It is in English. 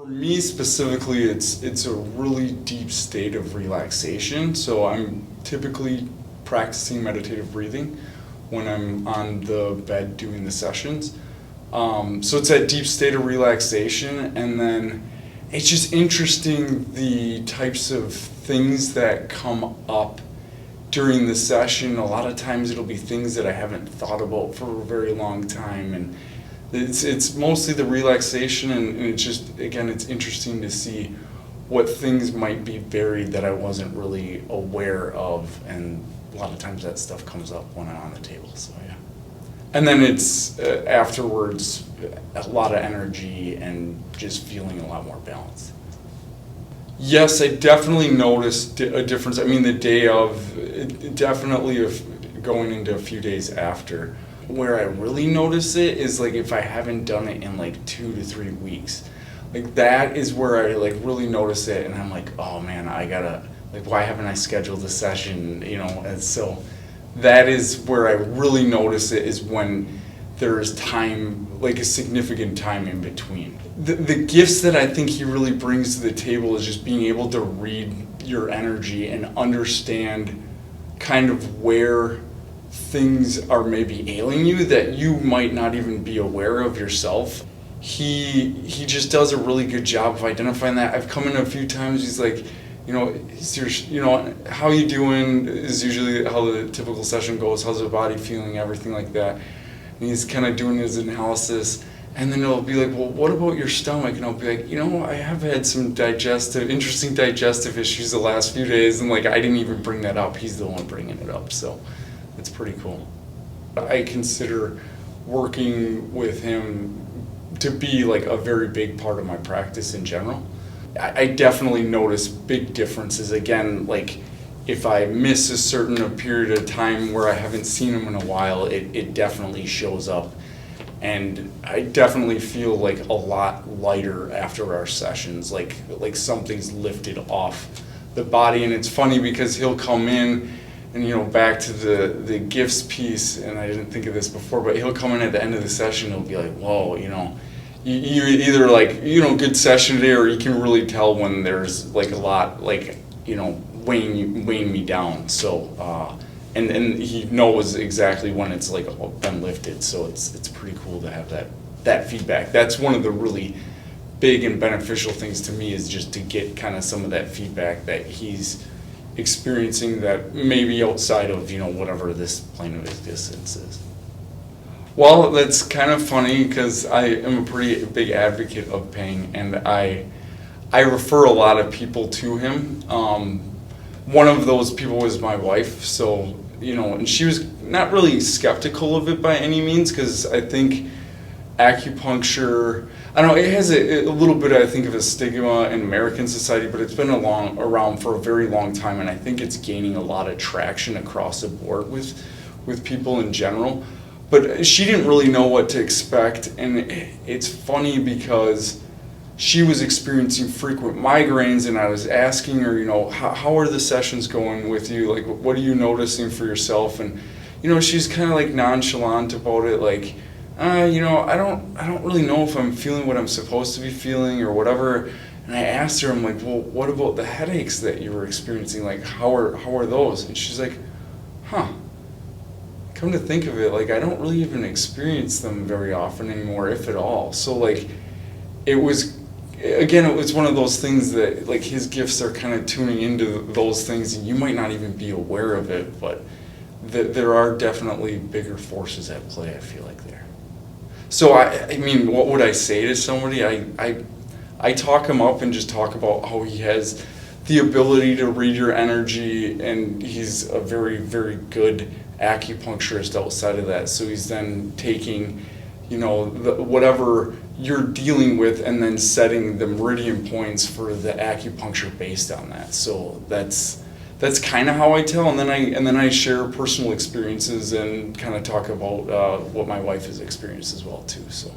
For me specifically, it's a really deep state of relaxation. So I'm typically practicing meditative breathing when I'm on the bed doing the sessions. So it's that deep state of relaxation, and then it's just interesting the types of things that come up during the session. A lot of times it'll be things that I haven't thought about for a very long time, and it's mostly the relaxation, and it's just, again, it's interesting to see what things might be buried that I wasn't really aware of, and a lot of times that stuff comes up when I'm on the table, so yeah. And then it's afterwards a lot of energy and just feeling a lot more balanced. Yes, I definitely noticed a difference. I mean, the day of, definitely going into a few days after. Where I really notice it is like if I haven't done it in like 2 to 3 weeks. Like that is where I like really notice it, and I'm like, oh man, I gotta, like, why haven't I scheduled the session, you know? And so that is where I really notice it, is when there's time, like a significant time in between. The gifts that I think he really brings to the table is just being able to read your energy and understand kind of where things are maybe ailing you that you might not even be aware of yourself. He just does a really good job of identifying that. I've come in a few times, he's like, how you doing is usually how the typical session goes. How's the body feeling, everything like that. And he's kind of doing his analysis, and then it'll be like, well, what about your stomach? And I'll be like, I have had some interesting digestive issues the last few days, and like I didn't even bring that up. He's the one bringing it up, so it's pretty cool. I consider working with him to be like a very big part of my practice in general. I definitely notice big differences. Again, like if I miss a certain period of time where I haven't seen him in a while, it definitely shows up. And I definitely feel like a lot lighter after our sessions, like something's lifted off the body. And it's funny because he'll come in, and back to the gifts piece, and I didn't think of this before, but he'll come in at the end of the session, he'll be like, whoa, you either like, good session today, or you can really tell when there's like a lot, like, weighing me down. So, and he knows exactly when it's like been lifted, so it's pretty cool to have that feedback. That's one of the really big and beneficial things to me, is just to get kind of some of that feedback that he's experiencing that maybe outside of whatever this plane of existence is. Well, that's kind of funny because I am a pretty big advocate of Peng, and I refer a lot of people to him. One of those people was my wife, so and she was not really skeptical of it by any means, because I think acupuncture, I don't know, it has a little bit, I think, of a stigma in American society, but it's been around for a very long time, and I think it's gaining a lot of traction across the board with people in general. But she didn't really know what to expect, and it's funny because she was experiencing frequent migraines, and I was asking her, how are the sessions going with you? Like, what are you noticing for yourself? And she's kind of like nonchalant about it, like, I don't really know if I'm feeling what I'm supposed to be feeling or whatever. And I asked her, I'm like, well, what about the headaches that you were experiencing? Like, how are those? And she's like, come to think of it, like, I don't really even experience them very often anymore, if at all. So like, it was one of those things that, like, his gifts are kind of tuning into those things, and you might not even be aware of it, but there are definitely bigger forces at play, I feel like, there. So I mean, what would I say to somebody? I talk him up and just talk about how he has the ability to read your energy, and he's a very, very good acupuncturist outside of that. So he's then taking, whatever you're dealing with, and then setting the meridian points for the acupuncture based on that. So that's kind of how I tell, and then I share personal experiences and kind of talk about what my wife has experienced as well too. So.